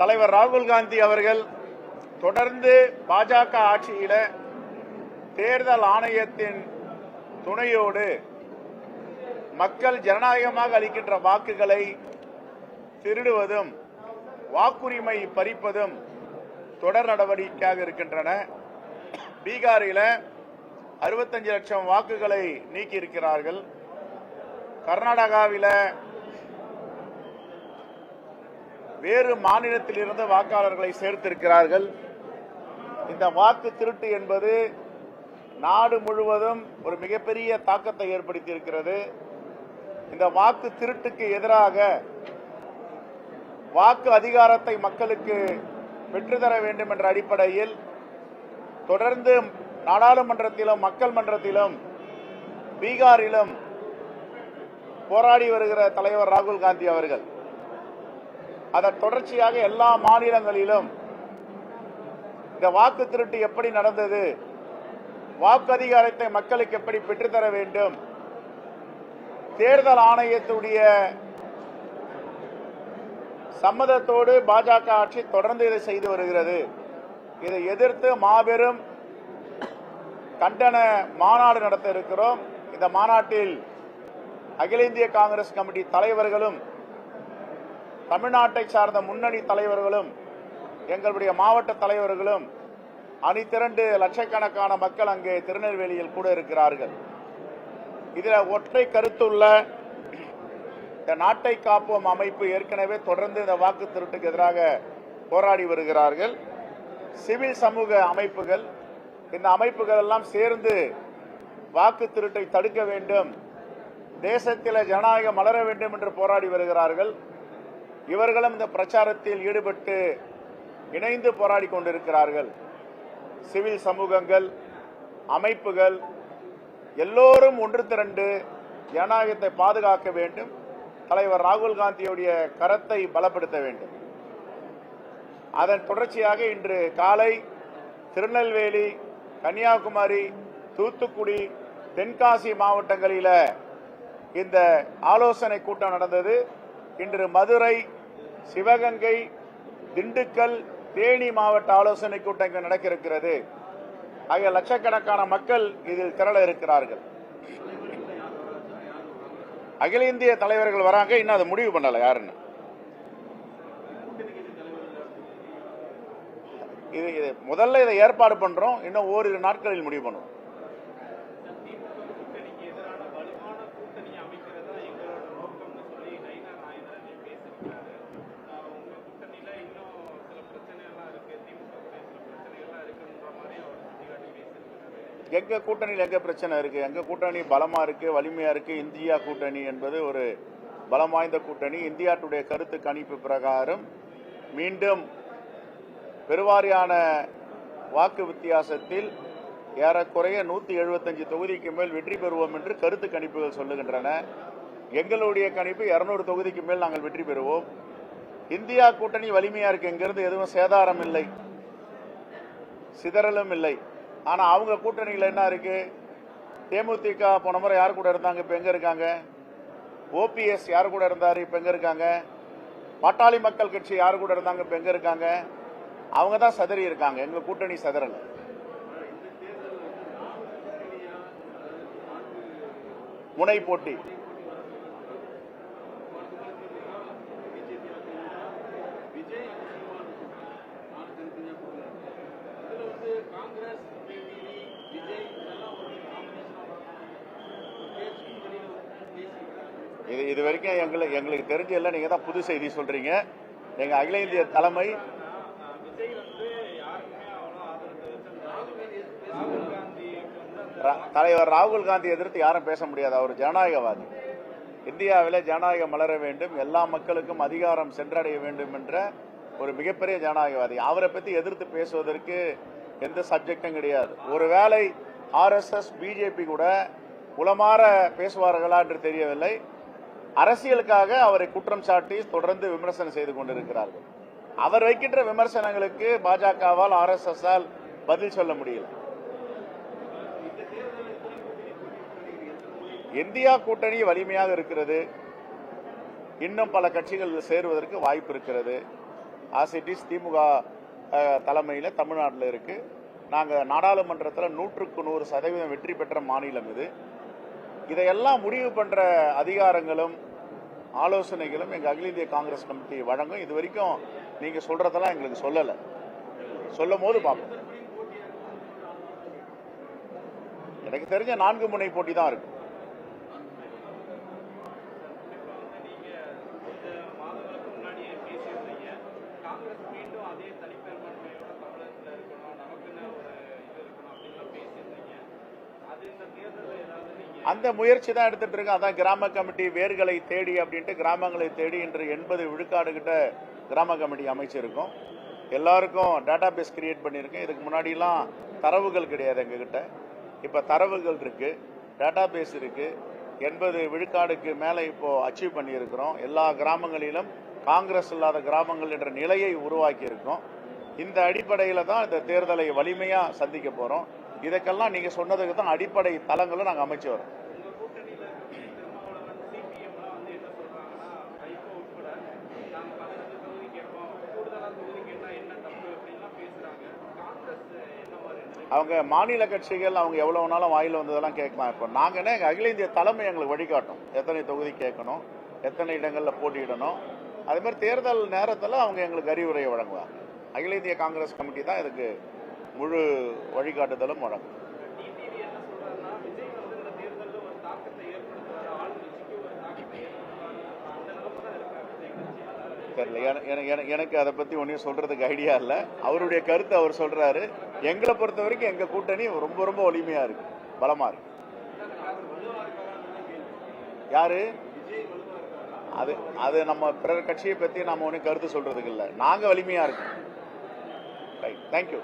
தலைவர் ராகுல் காந்தி அவர்கள் தொடர்ந்து பாஜக ஆட்சியில தேர்தல் ஆணையத்தின் துணையோடு மக்கள் ஜனநாயகமாக அளிக்கின்ற வாக்குகளை திருடுவதும் வாக்குரிமை பறிப்பதும் தொடர் நடவடிக்கையாக இருக்கின்றன. பீகாரில் 65 லட்சம் வாக்குகளை நீக்கி இருக்கிறார்கள். கர்நாடகாவில் வேறு மாநிலத்தில் இருந்து வாக்காளர்களை சேர்த்திருக்கிறார்கள். இந்த வாக்கு திருட்டு என்பது நாடு முழுவதும் ஒரு மிகப்பெரிய தாக்கத்தை ஏற்படுத்தி இருக்கிறது. இந்த வாக்கு திருட்டுக்கு எதிராக வாக்கு அதிகாரத்தை மக்களுக்கு பெற்றுத்தர வேண்டும் என்ற அடிப்படையில் தொடர்ந்து நாடாளுமன்றத்திலும் மக்கள் மன்றத்திலும் பீகாரிலும் போராடி வருகிற தலைவர் ராகுல் காந்தி அவர்கள் அதன் தொடர்ச்சியாக எல்லா மாநிலங்களிலும் இந்த வாக்கு திருட்டு எப்படி நடந்தது, வாக்கு அதிகாரத்தை மக்களுக்கு எப்படி பெற்றுத்தர வேண்டும், தேர்தல் ஆணையத்துடைய சம்மதத்தோடு பாஜக ஆட்சி தொடர்ந்து இதை செய்து வருகிறது. இதை எதிர்த்து மாபெரும் கண்டன மாநாடு நடத்த இருக்கிறோம். இந்த மாநாட்டில் அகில இந்திய காங்கிரஸ் கமிட்டி தலைவர்களும் தமிழ்நாட்டை சார்ந்த முன்னணி தலைவர்களும் எங்களுடைய மாவட்ட தலைவர்களும் அணிதிரண்டு லட்சக்கணக்கான மக்கள் அங்கே திருநெல்வேலியில் கூட இருக்கிறார்கள். இதில் ஒற்றை கருத்துள்ள இந்த நாட்டை காப்போம் அமைப்பு ஏற்கனவே தொடர்ந்து இந்த வாக்கு திருட்டுக்கு எதிராக போராடி வருகிறார்கள். சிவில் சமூக அமைப்புகள், இந்த அமைப்புகள் எல்லாம் சேர்ந்து வாக்கு திருட்டை தடுக்க வேண்டும், தேசத்தில் ஜனநாயகம் மலர வேண்டும் என்று போராடி வருகிறார்கள். இவர்களும் இந்த பிரச்சாரத்தில் ஈடுபட்டு இணைந்து போராடி கொண்டிருக்கிறார்கள். சிவில் சமூகங்கள், அமைப்புகள் எல்லோரும் ஒன்று திரண்டு ஜனநாயகத்தை பாதுகாக்க வேண்டும், தலைவர் ராகுல் காந்தியுடைய கரத்தை பலப்படுத்த வேண்டும். அதன் தொடர்ச்சியாக இன்று காலை திருநெல்வேலி, கன்னியாகுமரி, தூத்துக்குடி, தென்காசி மாவட்டங்களில் இந்த ஆலோசனை கூட்டம் நடந்தது. இன்று மதுரை, சிவகங்கை, திண்டுக்கல், தேனி மாவட்ட ஆலோசனை கூட்டம் நடக்க இருக்கிறது. ஆகிய லட்சக்கணக்கான மக்கள் இதில் திரள இருக்கிறார்கள். அகில இந்திய தலைவர்கள் வராங்க, இன்னும் அதை முடிவு பண்ணல யாருன்னு. இது முதல்ல இதை ஏற்பாடு பண்றோம், இன்னும் ஓரிரு நாட்களில் முடிவு பண்ணுவோம். எங்க கூட்டணியில் எங்க பிரச்சனை இருக்கு? எங்க கூட்டணி பலமா இருக்கு, வலிமையா இருக்கு. இந்தியா கூட்டணி என்பது ஒரு பலம் வாய்ந்த கூட்டணி. இந்தியா டுடே கருத்து கணிப்பு பிரகாரம் மீண்டும் பெருவாரியான வாக்கு வித்தியாசத்தில் ஏறக்குறைய 175 தொகுதிக்கு மேல் வெற்றி பெறுவோம் என்று கருத்து கணிப்புகள் சொல்லுகின்றன. எங்களுடைய கணிப்பு 200 தொகுதிக்கு மேல் நாங்கள் வெற்றி பெறுவோம். இந்தியா கூட்டணி வலிமையா இருக்கு, இங்கிருந்து எதுவும் சேதாரம் இல்லை, சிதறலும் இல்லை. ஆனா அவங்க கூட்டணியில் என்ன இருக்கு? தேமுதிக போன முறை யார் கூட இருந்தாங்க, இப்ப எங்க இருக்காங்க? ஓபிஎஸ் யார் கூட இருந்தாரு, இப்ப எங்க இருக்காங்க? பாட்டாளி மக்கள் கட்சி யார் கூட இருந்தாங்க, இப்ப எங்க இருக்காங்க? அவங்க தான் சதறி இருக்காங்க, எங்க கூட்டணி சதறல். முனை போட்டி. இது வரைக்கும் எங்களுக்கு தெரிஞ்ச இல்லை, நீங்க தான் புது செய்தி சொல்றீங்க. எங்க அகில இந்திய தலைமை தலைவர் ராகுல் காந்தி எதிர்த்து யாரும் பேச முடியாது. அவர் ஜனநாயகவாதி. இந்தியாவில் ஜனநாயகம் மலர வேண்டும், எல்லா மக்களுக்கும் அதிகாரம் சென்றடைய வேண்டும் என்ற ஒரு மிகப்பெரிய ஜனநாயகவாதி. அவரை பத்தி எதிர்த்து பேசுவதற்கு எந்த சப்ஜெக்டும் கிடையாது. ஒருவேளை ஆர்எஸ்எஸ், பிஜேபி கூட உளமாற பேசுவார்களா என்று தெரியவில்லை. அரசியலுக்காக அவரை குற்றம் சாட்டி தொடர்ந்து விமர்சனம் செய்து கொண்டிருக்கிறார்கள். அவர் வைக்கின்ற விமர்சனங்களுக்கு பாஜகவால், ஆர்எஸ்எஸ் பதில் சொல்ல முடியல. இந்தியா கூட்டணி வலிமையாக இருக்கிறது. இன்னும் பல கட்சிகள் சேருவதற்கு வாய்ப்பு இருக்கிறது. ஆசிட்டிஸ் திமுக தலைமையில் தமிழ்நாட்டில் இருக்கு. நாங்கள் நாடாளுமன்றத்தில் 100க்கு 100% வெற்றி பெற்ற மாநிலம் இது. இதையெல்லாம் முடிவு பண்ற அதிகாரங்களும் ஆலோசனைகளும் எங்க அகில இந்திய காங்கிரஸ் கமிட்டி வழங்கும். இது வரைக்கும் நீங்க சொல்றதெல்லாம் எங்களுக்கு சொல்லல. சொல்லும் போது பார்ப்போம். எனக்கு தெரிஞ்ச 4 முனை போட்டி தான் இருக்கு. அந்த முயற்சி தான் எடுத்துட்டு இருக்கு. அதான் கிராம கமிட்டி வேர்களை தேடி அப்படின்ட்டு கிராமங்களை தேடி இன்று 80 விழுக்காடு கிட்ட கிராம கமிட்டி அமைச்சிருக்கோம். எல்லாருக்கும் டேட்டா பேஸ் கிரியேட் பண்ணியிருக்கேன். இதுக்கு முன்னாடிலாம் தரவுகள் கிடையாது எங்ககிட்ட. இப்போ தரவுகள் இருக்கு, டேட்டா பேஸ் இருக்கு. 80 விழுக்காடுக்கு மேலே இப்போ அச்சீவ் பண்ணியிருக்கிறோம். எல்லா கிராமங்களிலும் காங்கிரஸ் இல்லாத கிராமங்கள் என்ற நிலையை உருவாக்கி இருக்கோம். இந்த அடிப்படையில் தான் இந்த தேர்தலை வலிமையா சந்திக்க போறோம். இதுக்கெல்லாம் நீங்க சொன்னதுக்கு தான் அடிப்படை தளங்களும் நாங்கள் அமைச்சு வரோம். அவங்க மாநில கட்சிகள் அவங்க எவ்வளவு நாளும் வாயில வந்ததெல்லாம் கேட்கலாம். இப்போ நாங்க என்ன எங்க அகில இந்திய தலைமை எங்களுக்கு வழிகாட்டும், எத்தனை தொகுதி கேட்கணும், எத்தனை இடங்கள்ல போட்டியிடணும். அதே மாதிரி தேர்தல் நேரத்தில் அவங்க எங்களுக்கு அறிவுரையை வழங்குவாங்க. அகில இந்திய காங்கிரஸ் கமிட்டி தான் இதுக்கு முழு வழிகாட்டுதலும் வழங்கும். தெரியல, எனக்கு அதை பத்தி ஒன்றும் சொல்றதுக்கு ஐடியா இல்லை. அவருடைய கருத்து அவர் சொல்றாரு. எங்களை பொறுத்த வரைக்கும் எங்க கூட்டணி ரொம்ப ரொம்ப வலிமையா இருக்கு, பலமா இருக்கு. யாரு அது அது நம்ம பிறர் கட்சியை பத்தி நம்ம ஒன்றும் கருத்து சொல்றதுக்கு இல்லை. நாங்க வலிமையா இருக்கோம். Right, thank you.